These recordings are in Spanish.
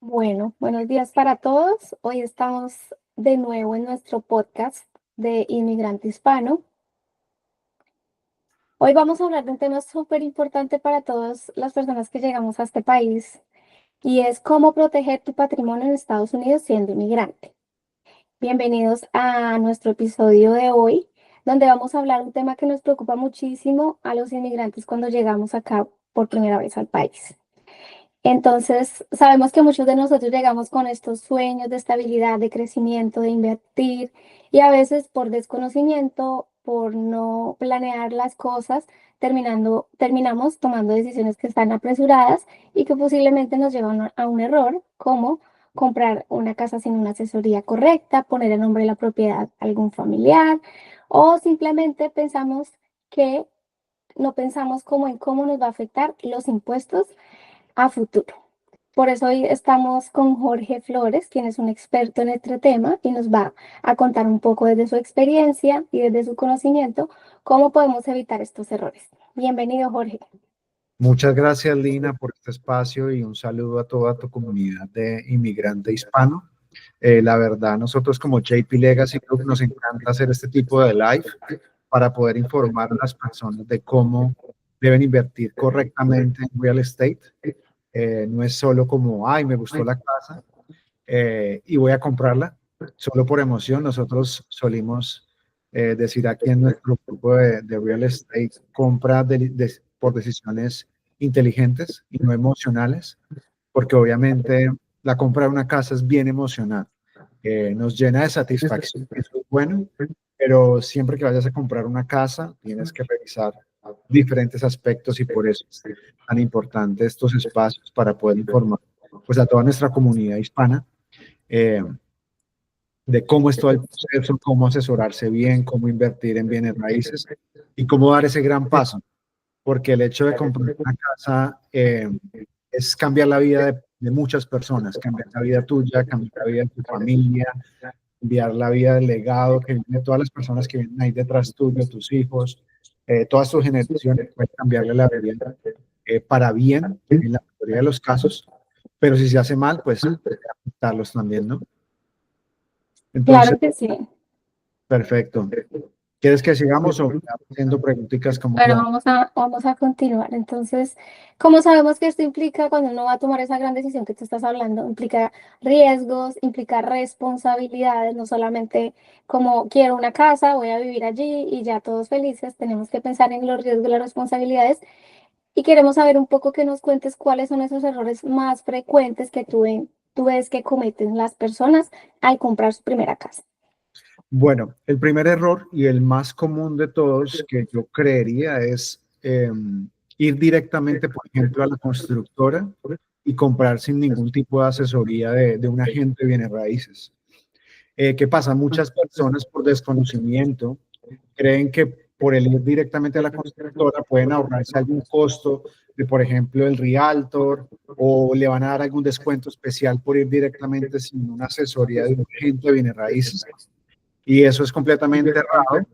Bueno, buenos días para todos. Hoy estamos de nuevo en nuestro podcast de Inmigrante Hispano. Hoy vamos a hablar de un tema súper importante para todas las personas que llegamos a este país y es cómo proteger tu patrimonio en Estados Unidos siendo inmigrante. Bienvenidos a nuestro episodio de hoy, donde vamos a hablar un tema que nos preocupa muchísimo a los inmigrantes cuando llegamos acá por primera vez al país. Entonces, sabemos que muchos de nosotros llegamos con estos sueños de estabilidad, de crecimiento, de invertir, y a veces por desconocimiento, por no planear las cosas, terminamos tomando decisiones que están apresuradas y que posiblemente nos llevan a un error, como comprar una casa sin una asesoría correcta, poner el nombre de la propiedad a algún familiar, o simplemente pensamos que no pensamos como en cómo nos va a afectar los impuestos a futuro. Por eso hoy estamos con Jorge Flores, quien es un experto en este tema y nos va a contar un poco desde su experiencia y desde su conocimiento cómo podemos evitar estos errores. Bienvenido, Jorge. Muchas gracias, Lina, por este espacio y un saludo a toda tu comunidad de inmigrante hispano. La verdad, nosotros como JP Legacy Group nos encanta hacer este tipo de live para poder informar a las personas de cómo deben invertir correctamente en real estate. No es solo como, ay, me gustó la casa y voy a comprarla, solo por emoción. Nosotros solimos decir aquí en nuestro grupo de real estate, compra por decisiones inteligentes y no emocionales, porque obviamente la compra de una casa es bien emocional. Nos llena de satisfacción, eso es bueno, pero siempre que vayas a comprar una casa tienes que revisar diferentes aspectos y por eso es tan importante estos espacios para poder informar pues a toda nuestra comunidad hispana eh, de cómo es todo el proceso, cómo asesorarse bien, cómo invertir en bienes raíces y cómo dar ese gran paso, porque el hecho de comprar una casa es cambiar la vida de muchas personas, cambiar la vida tuya, cambiar la vida de tu familia, cambiar la vida del legado que viene de todas las personas que vienen ahí detrás tuyo, tus hijos, todas tus generaciones, puede cambiarle la vida para bien en la mayoría de los casos, pero si se hace mal, pues afectarlos también, ¿no? Entonces, Claro que sí. perfecto. ¿Quieres que sigamos o haciendo preguntitas como Bueno, vamos? vamos a continuar. Entonces, como sabemos que esto implica, cuando uno va a tomar esa gran decisión que tú estás hablando, implica riesgos, implica responsabilidades, no solamente como quiero una casa, voy a vivir allí y ya todos felices, tenemos que pensar en los riesgos y las responsabilidades y queremos saber un poco que nos cuentes cuáles son esos errores más frecuentes que tú ves que cometen las personas al comprar su primera casa. Bueno, el primer error y el más común de todos que yo creería es ir directamente, por ejemplo, a la constructora y comprar sin ningún tipo de asesoría de un agente de bienes raíces. ¿Qué pasa? Muchas personas por desconocimiento creen que por el ir directamente a la constructora pueden ahorrarse algún costo de, por ejemplo, el realtor o le van a dar algún descuento especial por ir directamente sin una asesoría de un agente de bienes raíces. Y eso es completamente errado,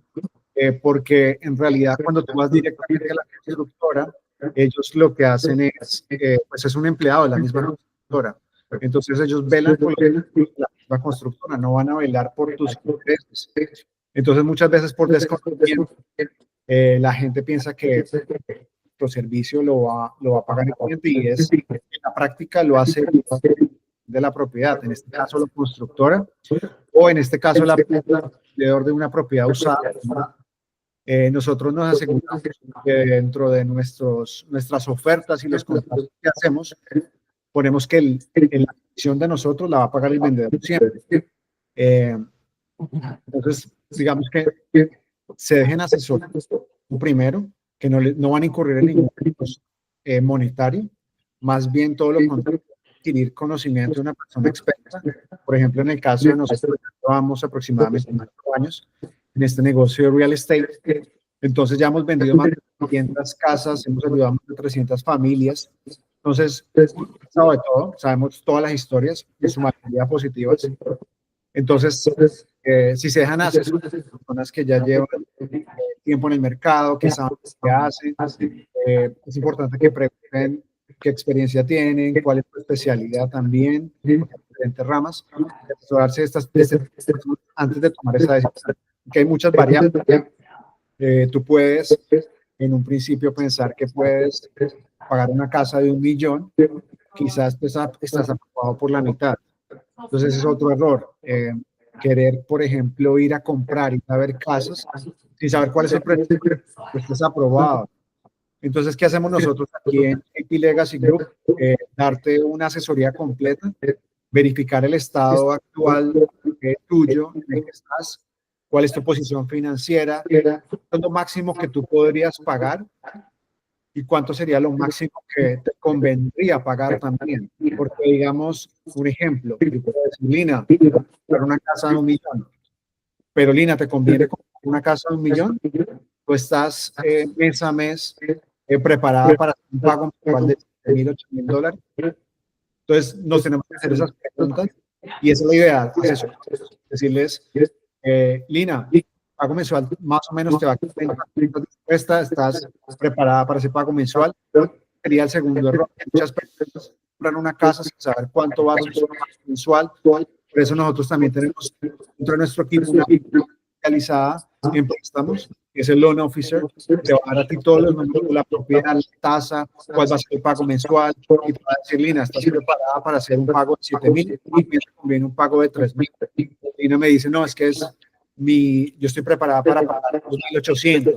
porque en realidad cuando tú vas directamente a la constructora, ellos lo que hacen es, pues es un empleado de la misma constructora. Entonces ellos velan por la misma constructora, no van a velar por tus intereses. Entonces muchas veces por desconocimiento, la gente piensa que tu servicio lo va a pagar el cliente y es, en la práctica lo hace de la propiedad, en este caso la constructora, o en este caso la alrededor de una propiedad usada. Nosotros nos aseguramos que dentro de nuestras ofertas y los contratos que hacemos, ponemos que la comisión de nosotros la va a pagar el vendedor siempre. Entonces, digamos que se dejen asesorar primero, que no van a incurrir en ningún costo monetario, más bien todo lo contrario, adquirir conocimiento de una persona experta. Por ejemplo, en el caso de nosotros, llevamos aproximadamente 4 años en este negocio de real estate. Entonces ya hemos vendido más de 300 casas, hemos ayudado a más de 300 familias. Entonces, sabemos de todo, sabemos todas las historias, en su mayoría positivas. Entonces, si se dejan asesorar, personas que ya llevan tiempo en el mercado, que saben qué hacen, es importante que pregunten qué experiencia tienen, cuál es su especialidad también, porque hay diferentes ramas, de asesorarse de este tipo de personas antes de tomar esa decisión. Que hay muchas variables. Tú puedes en un principio pensar que puedes pagar una casa de 1 millón, quizás estás aprobado por la mitad. Entonces es otro error. Querer, por ejemplo, ir a comprar y a ver casas sin saber cuál es el precio, pues estás aprobado. Entonces, ¿qué hacemos nosotros aquí en AP Legacy Group? Darte una asesoría completa, verificar el estado actual tuyo, en el que estás, cuál es tu posición financiera, cuánto es lo máximo que tú podrías pagar y cuánto sería lo máximo que te convendría pagar también. Porque, digamos, un ejemplo, yo puedo decir, Lina, comprar una casa de 1 millón, pero Lina, ¿te conviene comprar una casa de 1 millón? Tú estás mes a mes preparada para un pago mensual de $7,000, $8,000. Entonces, nos tenemos que hacer esas preguntas y esa es la idea, decirles, Lina, pago mensual más o menos te va a quedar, estás preparada para ese pago mensual. Sería el segundo error. Muchas personas compran una casa sin saber cuánto va a ser su pago mensual. Por eso nosotros también tenemos dentro de nuestro equipo una especializada en préstamos, que es el Loan Officer. Te va a dar a ti todos los números de la propiedad, la tasa, cuál va a ser el pago mensual, y te va a decir, Lina, ¿estás preparada para hacer un pago de 7,000? Y me conviene un pago de 3,000. Lina me dice, no, es que yo estoy preparada para pagar 2,800,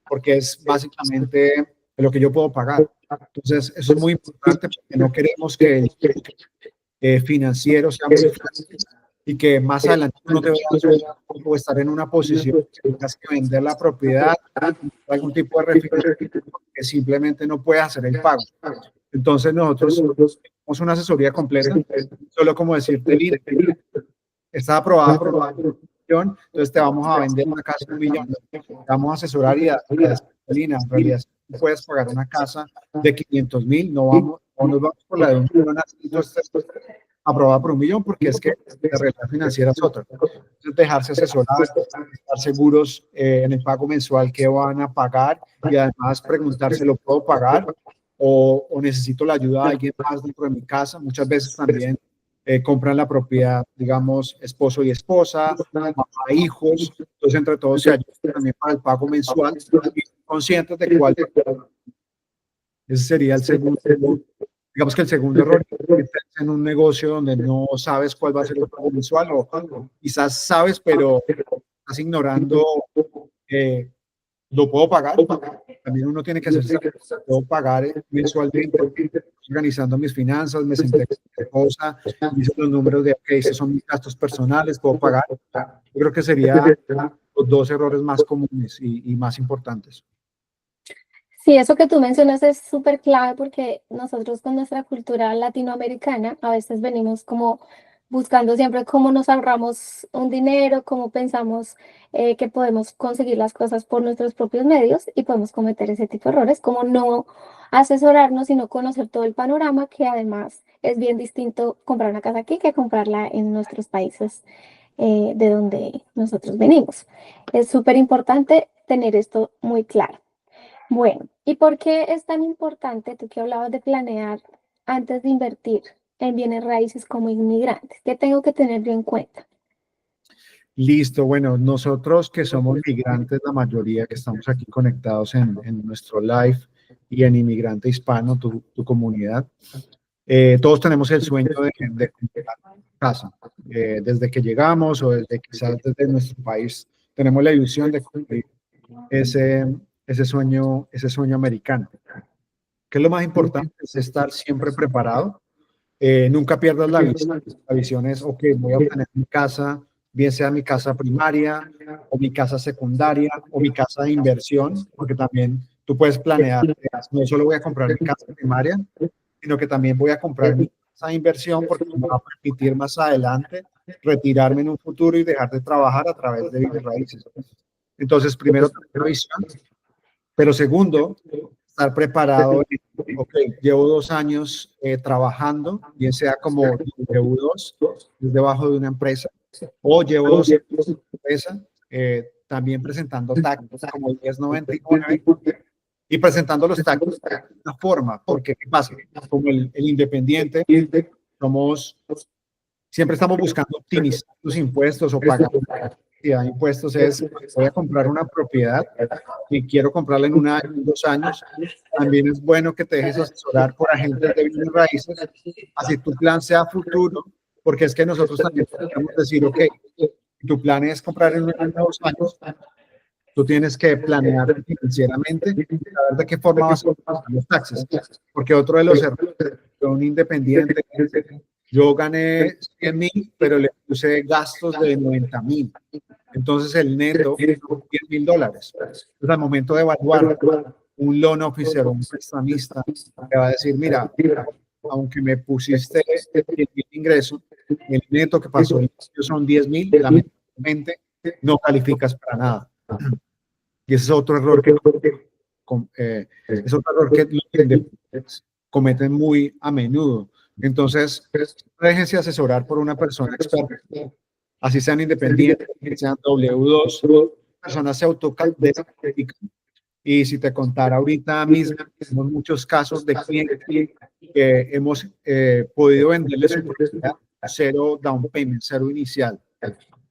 porque es básicamente lo que yo puedo pagar. Entonces, eso es muy importante porque no queremos que el financiero sea muy fácil y que más adelante no te vayas a estar en una posición que tengas que vender la propiedad, algún tipo de refinanciamiento, que simplemente no puedes hacer el pago. Entonces, nosotros tenemos una asesoría completa, solo como decirte, Lina, está aprobada por $1 millón, entonces te vamos a vender una casa de $1 millón, te vamos a asesorar y a decir, Lina, en realidad si puedes pagar una casa de 500,000, no nos vamos por la de 1 millón, aprobada por $1 millón, porque es que la realidad financiera es otra. Entonces, dejarse asesorar, estar seguros en el pago mensual que van a pagar y además preguntarse, ¿lo puedo pagar? O necesito la ayuda de alguien más dentro de mi casa. Muchas veces también compran la propiedad, digamos, esposo y esposa, mamá, hijos. Entonces, entre todos se ayudan también para el pago mensual y conscientes de cuál. Ese sería el segundo. Digamos que el segundo error es en un negocio donde no sabes cuál va a ser el pago mensual o quizás sabes, pero estás ignorando lo puedo pagar. También uno tiene que hacerse, puedo pagar mensualmente, organizando mis finanzas, me senté con mi esposa, hice los números de, ok, esos son mis gastos personales, puedo pagar. Yo creo que serían los dos errores más comunes y más importantes. Sí, eso que tú mencionas es súper clave porque nosotros con nuestra cultura latinoamericana a veces venimos como buscando siempre cómo nos ahorramos un dinero, cómo pensamos que podemos conseguir las cosas por nuestros propios medios y podemos cometer ese tipo de errores, como no asesorarnos y no conocer todo el panorama, que además es bien distinto comprar una casa aquí que comprarla en nuestros países de donde nosotros venimos. Es súper importante tener esto muy claro. Bueno, ¿y por qué es tan importante, tú que hablabas de planear antes de invertir en bienes raíces como inmigrantes? ¿Qué tengo que tener yo en cuenta? Listo, bueno, nosotros que somos migrantes, la mayoría que estamos aquí conectados en nuestro live y en Inmigrante Hispano, tu comunidad, todos tenemos el sueño de comprar casa. Desde que llegamos o desde quizás desde nuestro país, tenemos la ilusión de cumplir ese sueño americano. ¿Qué es lo más importante? Es estar siempre preparado. Nunca pierdas la visión. La visión es, ok, voy a obtener mi casa, bien sea mi casa primaria o mi casa secundaria o mi casa de inversión, porque también tú puedes planear, no solo voy a comprar mi casa primaria, sino que también voy a comprar mi casa de inversión porque me va a permitir más adelante retirarme en un futuro y dejar de trabajar a través de bienes raíces. Entonces, primero, tener visión, pero segundo, estar preparado. Ok, llevo 2 años trabajando, bien sea como W2, debajo de una empresa, o llevo 2 años en una empresa, también presentando taxes como el 1099, y presentando los taxes de una forma, porque ¿qué pasa? Como el independiente, siempre estamos buscando optimizar los impuestos o pagar cantidad de impuestos. Voy a comprar una propiedad y quiero comprarla en un año, en 2 años. También es bueno que te dejes asesorar por agentes de bienes raíces, así tu plan sea futuro, porque es que nosotros también podemos decir, ok, tu plan es comprar en un año, 2 años, tú tienes que planear financieramente, saber de qué forma vas a pagar los taxes, porque otro de los errores de un independiente, yo gané 100,000, pero le puse gastos de 90,000. Entonces el neto son $10,000. Entonces al momento de evaluar, un loan officer o un prestamista te va a decir, mira, aunque me pusiste 10,000 ingresos, el neto que pasó son 10,000, lamentablemente no calificas para nada. Y ese es otro error que los independientes cometen muy a menudo. Entonces, déjense asesorar por una persona experta, así sean independientes, sean W2, personas se autocalifican. Y si te contara ahorita mismo, tenemos muchos casos de clientes que hemos podido venderles su propiedad a cero down payment, cero inicial.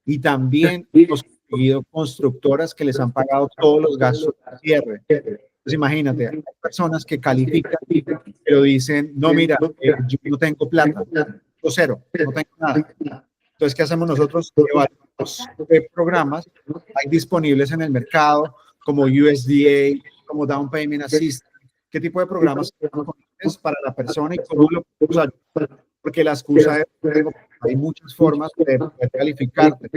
Y también hemos conseguido constructoras que les han pagado todos los gastos de cierre. Entonces imagínate, hay personas que califican, pero dicen, no, mira, yo no tengo plata, yo cero, no tengo nada. Entonces, ¿qué hacemos nosotros? Evaluamos programas hay disponibles en el mercado, como USDA, como Down Payment Assistance. ¿Qué tipo de programas es para la persona y cómo lo podemos ayudar? Porque la excusa es, hay muchas formas de poder calificarte.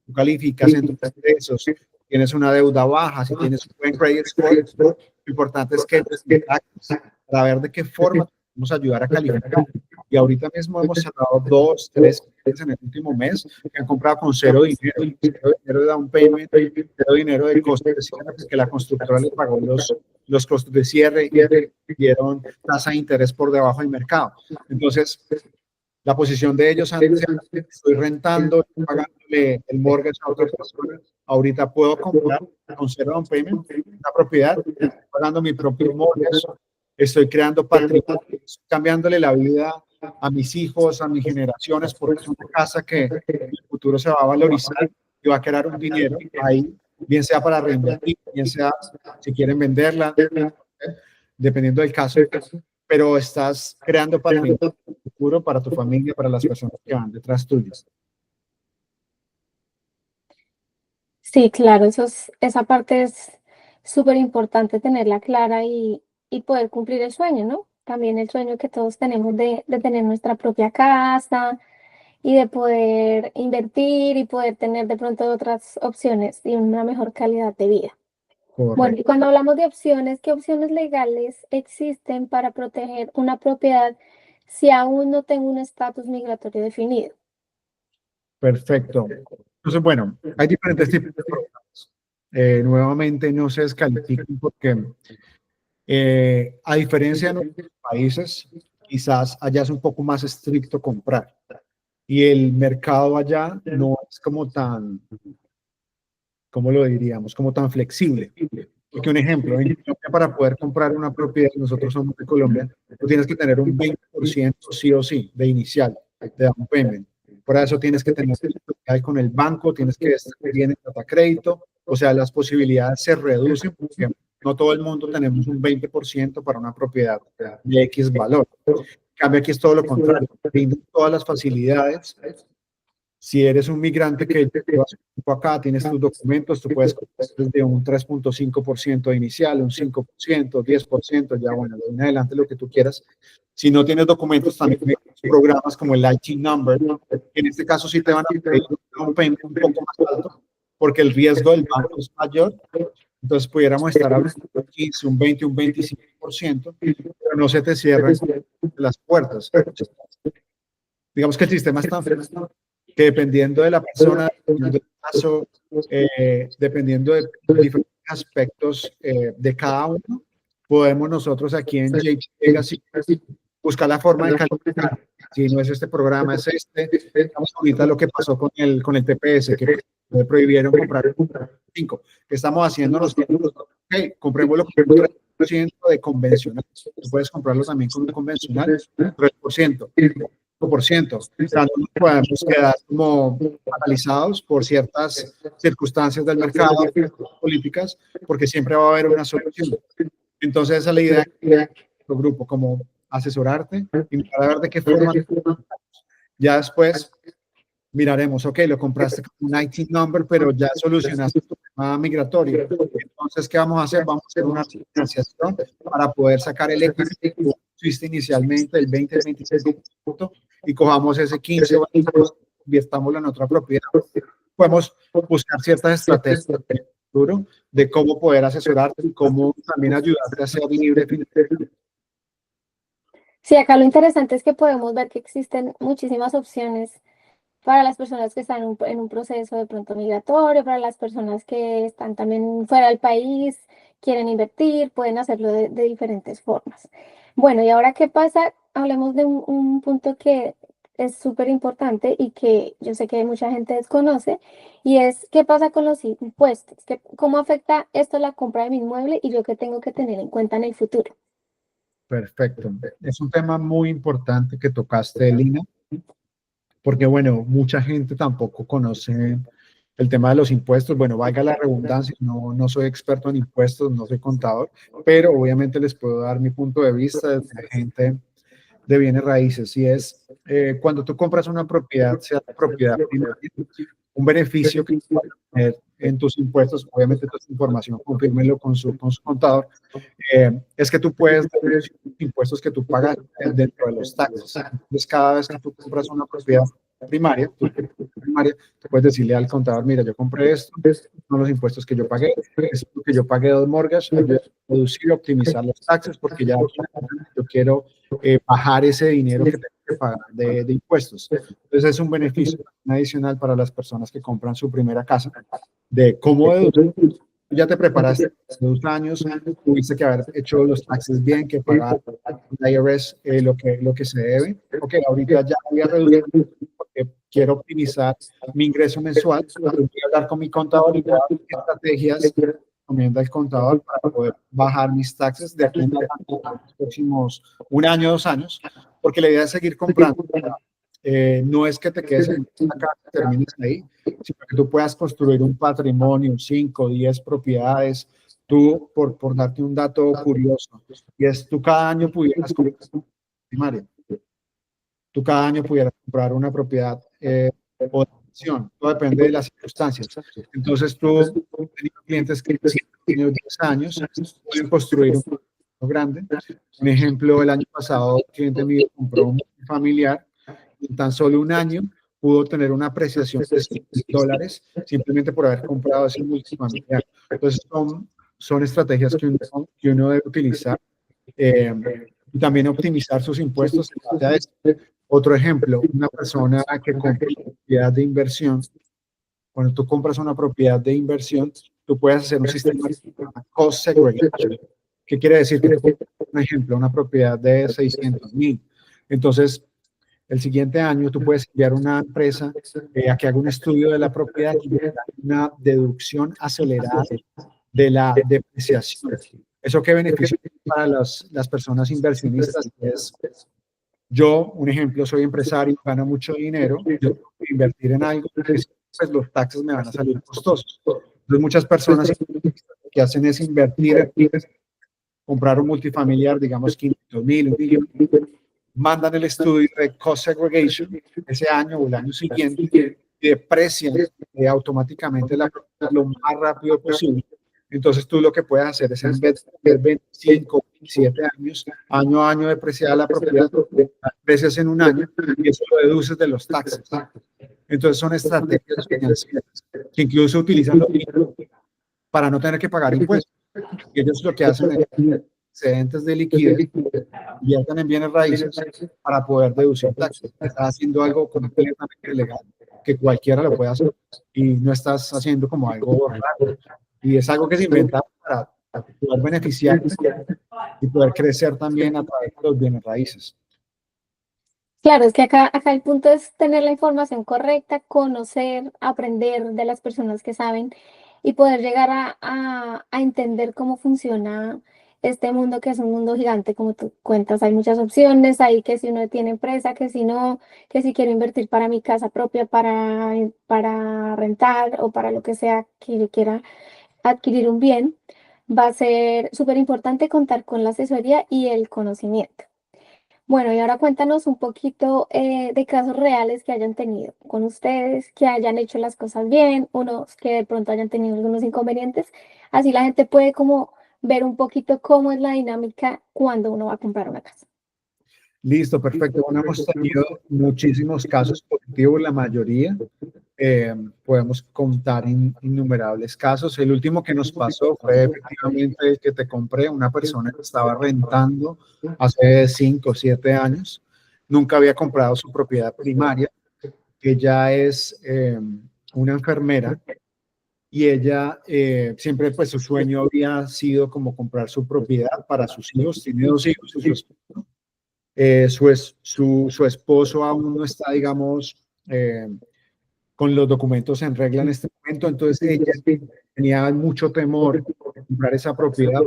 Tú calificas en tus ingresos, tienes una deuda baja, si tienes un buen credit score, lo importante es que para ver de qué forma vamos a ayudar a calificar. Y ahorita mismo hemos cerrado 2, 3 clientes en el último mes que han comprado con cero dinero de down payment, cero dinero de costos de cierre, porque la constructora les pagó los costos de cierre y dieron tasa de interés por debajo del mercado. Entonces, la posición de ellos antes era, estoy rentando, estoy pagándole el mortgage a otra persona. Ahorita puedo comprar con cero down payment una propiedad, estoy pagando mi propio mortgage, estoy creando patrimonio, estoy cambiándole la vida a mis hijos, a mis generaciones, porque es una casa que en el futuro se va a valorizar y va a crear un dinero ahí, bien sea para reinvertir, bien sea si quieren venderla, dependiendo del caso, pero estás creando patrimonio futuro para tu familia, para las personas que van detrás tuyas. Sí, claro, esa parte es súper importante tenerla clara y poder cumplir el sueño, ¿no? También el sueño que todos tenemos de tener nuestra propia casa y de poder invertir y poder tener de pronto otras opciones y una mejor calidad de vida. Bueno, Correcto. y cuando hablamos de opciones, ¿qué opciones legales existen para proteger una propiedad si aún no tengo un estatus migratorio definido? Perfecto. Entonces, bueno, hay diferentes tipos de programas. Nuevamente, no se descalifiquen porque, a diferencia de otros países, quizás allá es un poco más estricto comprar y el mercado allá no es como tan, ¿cómo lo diríamos? Como tan flexible. Porque un ejemplo, en Colombia para poder comprar una propiedad, nosotros somos de Colombia, tú tienes que tener un 20% sí o sí de inicial, de down payment. Por eso tienes que tener con el banco, tienes que estar bien en data crédito, o sea, las posibilidades se reducen porque no todo el mundo tenemos un 20% para una propiedad de X valor. En cambio, aquí es todo lo contrario, brindan todas las facilidades. Si eres un migrante que llevas tiempo acá, tienes tus documentos, tú puedes comprar desde un 3.5% inicial, un 5%, 10%, ya bueno, de ahí en adelante lo que tú quieras. Si no tienes documentos, también hay programas como el IT Number, que en este caso sí te van a pedir un payment un poco más alto, porque el riesgo del banco es mayor. Entonces pudiéramos estar hablando de un 15, un 20, un 25%, pero no se te cierran las puertas. Digamos que el sistema es tan que dependiendo de la persona, dependiendo del caso, dependiendo de diferentes aspectos de cada uno, podemos nosotros aquí en JP Legacy buscar la forma de calificar. Si no es este programa, es este. Estamos ahorita lo que pasó con el TPS, que prohibieron comprar 5. ¿Qué estamos haciendo nosotros? Ok, compremos lo que 3% de convencional. Tú puedes comprarlo también con un convencional, 3%, 5%. O sea, no nos podemos quedar como paralizados por ciertas circunstancias del mercado, políticas, porque siempre va a haber una solución. Entonces, esa es la idea de nuestro grupo, como asesorarte y mirar a ver de qué forma. Ya después miraremos, ok, lo compraste con un IT number, pero ya solucionaste tu tema migratorio. Entonces, ¿qué vamos a hacer? Vamos a hacer una financiación para poder sacar el equity que hiciste inicialmente, el 20, el 25%, y cojamos ese 15 o 20%, invirtámoslo en otra propiedad. Podemos buscar ciertas estrategias en el futuro de cómo poder asesorarte y cómo también ayudarte a ser libre financieramente. Sí, acá lo interesante es que podemos ver que existen muchísimas opciones para las personas que están en un proceso de pronto migratorio, para las personas que están también fuera del país, quieren invertir, pueden hacerlo de diferentes formas. Bueno, y ahora, ¿qué pasa? Hablemos de un punto que es súper importante y que yo sé que mucha gente desconoce, y es qué pasa con los impuestos, cómo afecta esto la compra de mi inmueble y yo qué tengo que tener en cuenta en el futuro. Perfecto. Es un tema muy importante que tocaste, Lina, porque bueno, mucha gente tampoco conoce el tema de los impuestos. Bueno, valga la redundancia, no soy experto en impuestos, no soy contador, pero obviamente les puedo dar mi punto de vista desde gente de bienes raíces. Y es cuando tú compras una propiedad, sea la propiedad primaria, un beneficio que vas a tener en tus impuestos, obviamente toda esta información confírmelo con su contador, es que tú puedes deducir los impuestos que tú pagas dentro de los taxes. Entonces, cada vez que tú compras una propiedad primaria, tú puedes decirle al contador, mira, yo compré esto, estos son los impuestos que yo pagué, es lo que yo pagué de mortgage, ayuda a reducir y optimizar los taxes, porque ya yo quiero bajar ese dinero que tengo que pagar de impuestos. Entonces, es un beneficio adicional para las personas que compran su primera casa, de cómo deducir. Ya te preparaste hace 2 años, tuviste que haber hecho los taxes bien, que pagar el IRS lo que se debe. Ok, ahorita ya voy a reducir porque quiero optimizar mi ingreso mensual. Voy a hablar con mi contador y voy a ver qué estrategias recomienda el contador para poder bajar mis taxes de aquí en adelante en los próximos 1 año, 2 años, porque la idea es seguir comprando. No es que te quedes en esta casa y termines ahí, sino que tú puedas construir un patrimonio, 5, 10 propiedades. Tú, por darte un dato curioso, y es tú cada año pudieras comprar una primaria, tú cada año pudieras comprar una propiedad o de inversión, todo depende de las circunstancias. Entonces tú, teniendo clientes que tienen 10 años, pueden construir un patrimonio grande. Un ejemplo, el año pasado, un cliente mío compró un familiar en tan solo 1 año pudo tener una apreciación de $100,000 simplemente por haber comprado ese multifamiliar. Entonces, son estrategias que uno debe utilizar eh, y también optimizar sus impuestos en base a esto. Otro ejemplo, una persona que compra una propiedad de inversión, cuando tú compras una propiedad de inversión, tú puedes hacer un sistema de cost segregation. ¿Qué quiere decir? Que tú compras, por ejemplo, una propiedad de 600,000. Entonces, el siguiente año tú puedes enviar una empresa a que haga un estudio de la propiedad y una deducción acelerada de la depreciación. ¿Eso qué beneficio para las personas inversionistas? Es, yo, un ejemplo, soy empresario, gano mucho dinero, yo tengo que invertir en algo porque pues, los taxes me van a salir costosos. Entonces, muchas personas lo que hacen es invertir, comprar un multifamiliar, digamos 500,000, 1 millón, mandan el estudio de cost segregation ese año o el año siguiente y deprecian automáticamente la propiedad lo más rápido posible. Entonces tú lo que puedes hacer es en vez de 25, 27 años, año a año depreciar la propiedad, deprecias en 1 año y eso lo deduces de los taxes. Entonces son estrategias financieras que incluso utilizan los niños para no tener que pagar impuestos. Y ellos lo que hacen es excedentes de liquidez inviertan en bienes raíces para poder deducir taxes. Estás haciendo algo completamente legal que cualquiera lo puede hacer y no estás haciendo como algo raro. Y es algo que se inventa para poder beneficiarte y poder crecer también a través de los bienes raíces. Claro, es que acá el punto es tener la información correcta, conocer, aprender de las personas que saben y poder llegar a entender cómo funciona este mundo que es un mundo gigante, como tú cuentas, hay muchas opciones, hay que si uno tiene empresa, que si no, que si quiero invertir para mi casa propia, para rentar o para lo que sea que yo quiera adquirir un bien, va a ser súper importante contar con la asesoría y el conocimiento. Bueno, y ahora cuéntanos un poquito de casos reales que hayan tenido con ustedes, que hayan hecho las cosas bien, unos que de pronto hayan tenido algunos inconvenientes. Así la gente puede como ver un poquito cómo es la dinámica cuando uno va a comprar una casa. Listo, perfecto. Bueno, hemos tenido muchísimos casos positivos, la mayoría. Podemos contar innumerables casos. El último que nos pasó fue efectivamente el que te compré, una persona que estaba rentando hace 5 o 7 años. Nunca había comprado su propiedad primaria. Ella es una enfermera y ella siempre, pues su sueño había sido como comprar su propiedad para sus hijos. Tiene 2 hijos y su esposo. Su esposo aún no está, digamos, con los documentos en regla en este momento, entonces ella tenía mucho temor de comprar esa propiedad,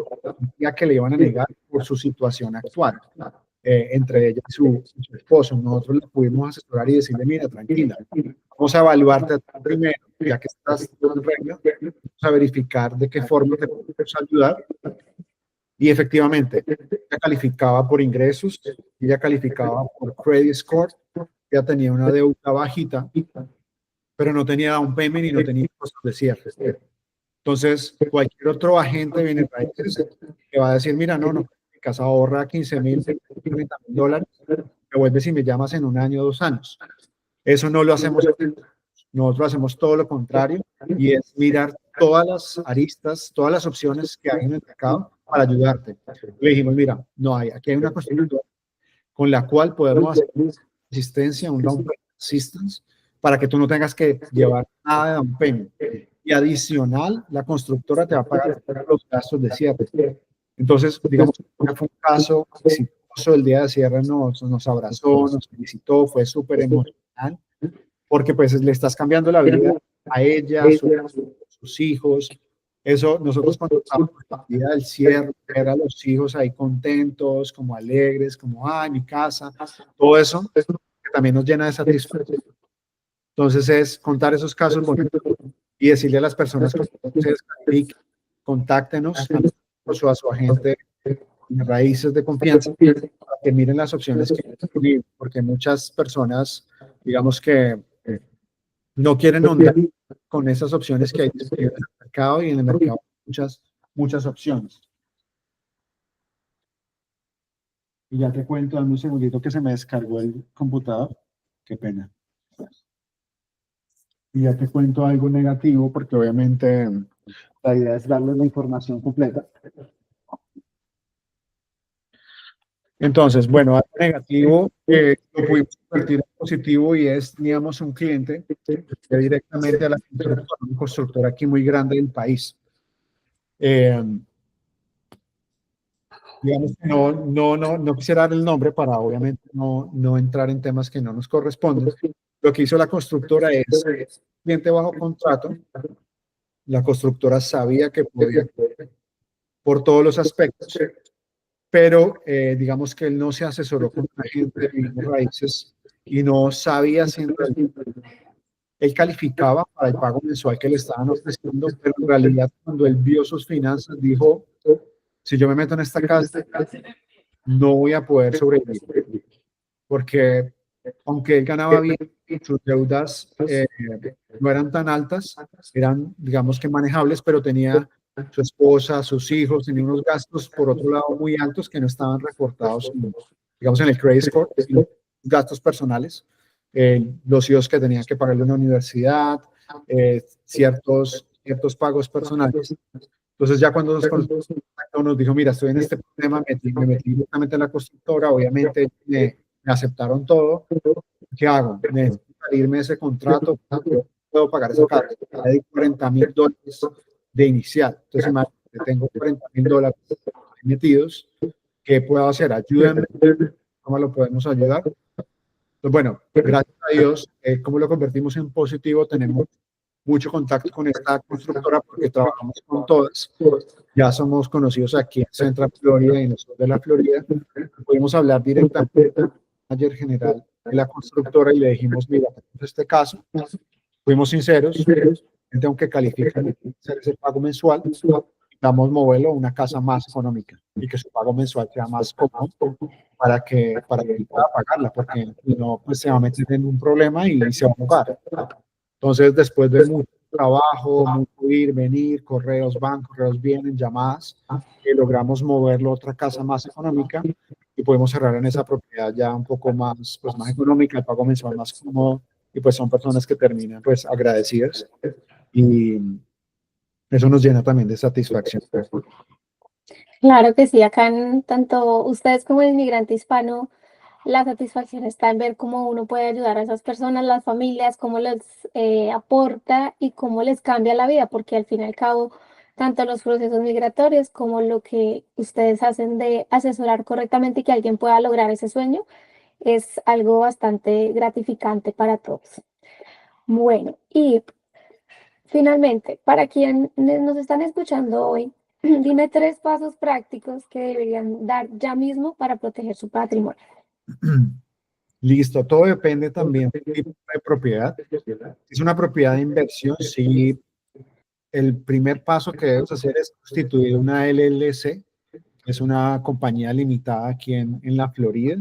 ya que le iban a negar por su situación actual, entre ella y su esposo. Nosotros la pudimos asesorar y decirle, mira, tranquila, vamos a evaluarte primero, ya que estás en regla, vamos a verificar de qué forma te podemos ayudar. Y efectivamente, ella calificaba por ingresos, ella calificaba por credit score, ella tenía una deuda bajita, pero no tenía down payment y no tenía costos de cierre. Entonces, cualquier otro agente de bienes raíces que va a decir, mira, no, mi casa ahorra 15,000, 30,000 dólares, me vuelves y me llamas en 1 año, 2 años. Eso no lo hacemos. Nosotros hacemos todo lo contrario y es mirar todas las aristas, todas las opciones que hay en el mercado para ayudarte. Le dijimos, mira, no hay, aquí hay una constructora con la cual podemos hacer asistencia, un down payment assistance, para que tú no tengas que llevar nada de down payment. Y adicional, la constructora te va a pagar los gastos de cierre. Entonces, digamos, fue un caso exitoso. El día de cierre nos abrazó, nos felicitó, fue súper emocional, porque pues le estás cambiando la vida a ella, a sus hijos. Eso, nosotros cuando estamos en la vida del cierre, ver a los hijos ahí contentos, como alegres, como, ay, mi casa, todo eso, que también nos llena de satisfacción. Entonces es contar esos casos bonitos y decirle a las personas que se descalifiquen, contáctenos a nosotros o a su agente de raíces de confianza para que miren las opciones que hay disponibles, porque muchas personas, digamos que no quieren ahondar con esas opciones que hay disponibles en el mercado, y en el mercado hay muchas opciones. Y ya te cuento, dame un segundito que se me descargó el computador. Qué pena. Y ya te cuento algo negativo, porque obviamente la idea es darles la información completa. Entonces, bueno, algo negativo lo pudimos convertir en positivo, y es, teníamos un cliente que fue directamente a la constructora aquí muy grande del país. Digamos que no quisiera dar el nombre para obviamente no entrar en temas que no nos corresponden. Lo que hizo la constructora es, cliente bajo contrato, la constructora sabía que podía por todos los aspectos, pero digamos que él no se asesoró con un agente de bienes raíces y no sabía si él calificaba para el pago mensual que le estaban ofreciendo, pero en realidad cuando él vio sus finanzas dijo, si yo me meto en esta casa, no voy a poder sobrevivir, porque aunque él ganaba bien, sus deudas no eran tan altas, eran, digamos que manejables, pero tenía su esposa, sus hijos, tenía unos gastos, por otro lado, muy altos que no estaban reportados, digamos, en el credit score, sino gastos personales, los hijos que tenían que pagarle una universidad, ciertos pagos personales. Entonces ya cuando nos dijo, mira, estoy en este problema, me metí directamente en la constructora, obviamente me aceptaron todo. ¿Qué hago? Necesito salirme de ese contrato, no puedo pagar esa carga. Hay $40,000 de inicial. Entonces, imagínate, tengo $40,000 metidos. ¿Qué puedo hacer? Ayúdenme. ¿Cómo lo podemos ayudar? Pues bueno, gracias a Dios, ¿cómo lo convertimos en positivo? Tenemos mucho contacto con esta constructora porque trabajamos con todas. Ya somos conocidos aquí en Central Florida y en el sur de la Florida. Pudimos hablar directamente con el manager general de la constructora y le dijimos, mira, tenemos este caso. Fuimos sinceros, aunque califican hacer ese pago mensual, damos moverlo a una casa más económica y que su pago mensual sea más cómodo para que él pueda pagarla, porque si no, pues se va a meter en un problema y se va a ahogar. Entonces, después de mucho trabajo, mucho ir, venir, correos van, correos vienen, llamadas, logramos moverlo a otra casa más económica y podemos cerrar en esa propiedad ya un poco más, pues, más económica, el pago mensual más cómodo, y pues son personas que terminan pues agradecidas y eso nos llena también de satisfacción. Claro que sí, acá en tanto ustedes como el inmigrante hispano, la satisfacción está en ver cómo uno puede ayudar a esas personas, las familias, cómo les aporta y cómo les cambia la vida, porque al fin y al cabo, tanto los procesos migratorios como lo que ustedes hacen de asesorar correctamente y que alguien pueda lograr ese sueño, es algo bastante gratificante para todos. Bueno, y finalmente, para quienes nos están escuchando hoy, dime 3 pasos prácticos que deberían dar ya mismo para proteger su patrimonio. Listo, todo depende también del tipo de propiedad. Si es una propiedad de inversión, sí, el primer paso que debes hacer es constituir una LLC, es una compañía limitada aquí en la Florida,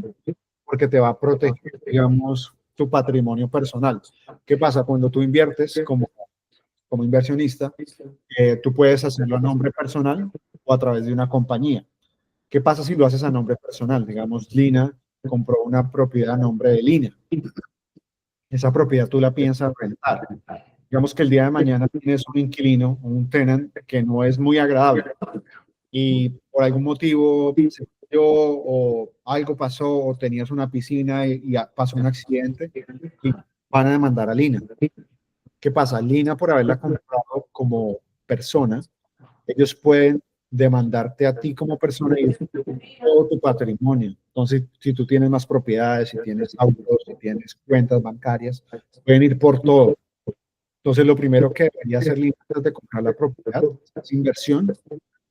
porque te va a proteger, digamos, tu patrimonio personal. ¿Qué pasa? Cuando tú inviertes como inversionista, tú puedes hacerlo a nombre personal o a través de una compañía. ¿Qué pasa si lo haces a nombre personal? Digamos, Lina compró una propiedad a nombre de Lina. Esa propiedad tú la piensas rentar. Digamos que el día de mañana tienes un inquilino, un tenant que no es muy agradable y por algún motivo se cayó o algo pasó o tenías una piscina y pasó un accidente y van a demandar a Lina. ¿Qué pasa? Lina, por haberla comprado como persona, ellos pueden demandarte a ti como persona y todo tu patrimonio. Entonces, si tú tienes más propiedades, si tienes autos, si tienes cuentas bancarias, pueden ir por todo. Entonces, lo primero que debería hacer Lina antes de comprar la propiedad, esa inversión,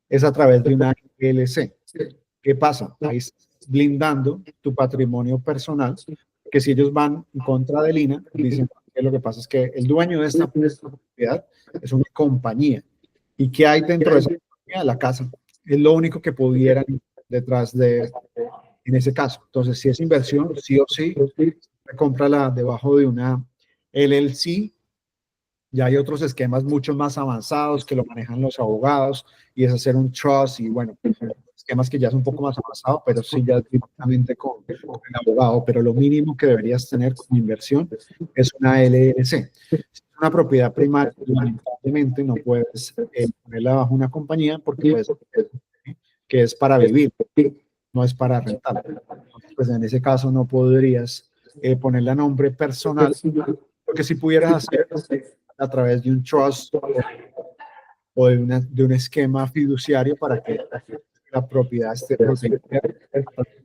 es a través de una LLC. ¿Qué pasa? Ahí estás blindando tu patrimonio personal, que si ellos van en contra de Lina, dicen que lo que pasa es que el dueño de esta propiedad es una compañía. ¿Y qué hay dentro de esa compañía? La casa. Es lo único que pudieran detrás de, en ese caso. Entonces, si es inversión, sí o sí, cómprala debajo de una LLC. Ya hay otros esquemas mucho más avanzados que lo manejan los abogados y es hacer un trust y bueno, esquemas que ya es un poco más avanzado, pero sí ya directamente con el abogado. Pero lo mínimo que deberías tener como inversión es una LLC. Si es una propiedad primaria, lamentablemente no puedes ponerla bajo una compañía porque puedes que es para vivir, no es para rentar. Entonces, pues en ese caso no podrías ponerle a nombre personal, porque si pudieras hacer a través de un trust o de un esquema fiduciario para que la propiedad esté protegida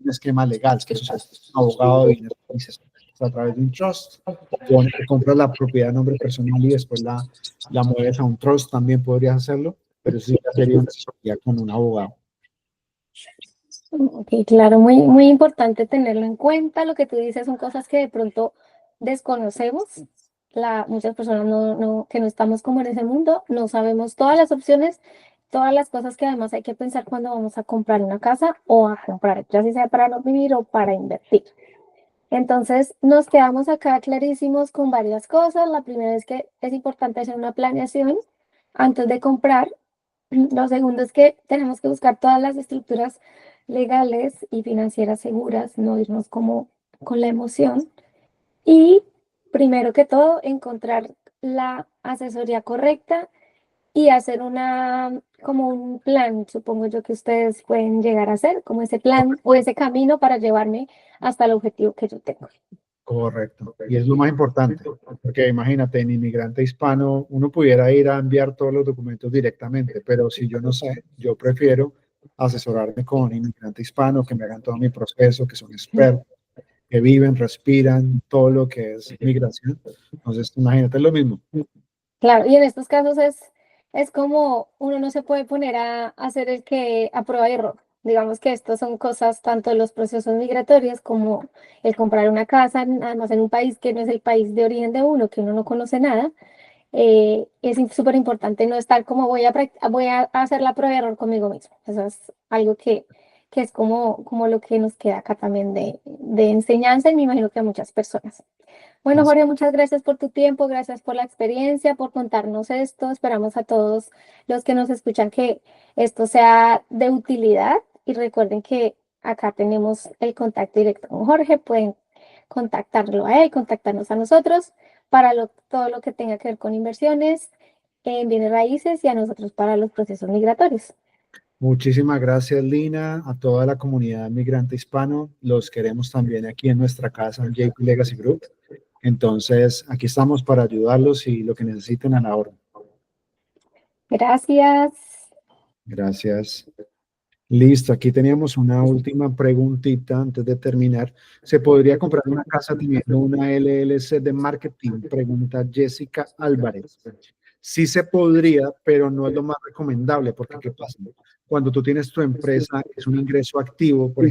un esquema legal, que eso es un abogado de bienes raíces. A través de un trust, compras la propiedad a nombre personal y después la mueves a un trust, también podrías hacerlo, pero eso sí ya sería una asesoría con un abogado. Ok, claro, muy, muy importante tenerlo en cuenta. Lo que tú dices son cosas que de pronto desconocemos. Muchas personas que no estamos como en ese mundo, no sabemos todas las opciones, todas las cosas que además hay que pensar cuando vamos a comprar una casa o a comprar, ya sea para no vivir o para invertir. Entonces, nos quedamos acá clarísimos con varias cosas. La primera es que es importante hacer una planeación antes de comprar. Lo segundo es que tenemos que buscar todas las estructuras legales y financieras seguras, no irnos como con la emoción. Y primero que todo, encontrar la asesoría correcta y hacer como un plan, supongo yo que ustedes pueden llegar a hacer, como ese plan o ese camino para llevarme hasta el objetivo que yo tengo. Correcto. Y es lo más importante, porque imagínate, en inmigrante hispano, uno pudiera ir a enviar todos los documentos directamente, pero si yo no sé, yo prefiero asesorarme con inmigrante hispano, que me hagan todo mi proceso, que son expertos, que viven, respiran todo lo que es migración. Entonces, imagínate lo mismo. Claro, y en estos casos es como uno no se puede poner a hacer el que a prueba y error. Digamos que estos son cosas tanto los procesos migratorios como el comprar una casa, además en un país que no es el país de origen de uno, que uno no conoce nada. Es súper importante no estar como voy a hacer la prueba y error conmigo mismo. Eso es algo que es como lo que nos queda acá también de enseñanza y me imagino que a muchas personas. Bueno, Jorge, muchas gracias por tu tiempo, gracias por la experiencia, por contarnos esto. Esperamos a todos los que nos escuchan que esto sea de utilidad y recuerden que acá tenemos el contacto directo con Jorge. Pueden contactarlo a él, contactarnos a nosotros para todo lo que tenga que ver con inversiones en bienes raíces y a nosotros para los procesos migratorios. Muchísimas gracias, Lina, a toda la comunidad migrante hispano. Los queremos también aquí en nuestra casa, en JP Legacy Group. Entonces, aquí estamos para ayudarlos y lo que necesiten a la orden. Gracias. Gracias. Listo, aquí teníamos una última preguntita antes de terminar. ¿Se podría comprar una casa teniendo una LLC de marketing? Pregunta Jessica Álvarez. Sí se podría, pero no es lo más recomendable, porque ¿qué pasa? Cuando tú tienes tu empresa, es un ingreso activo, por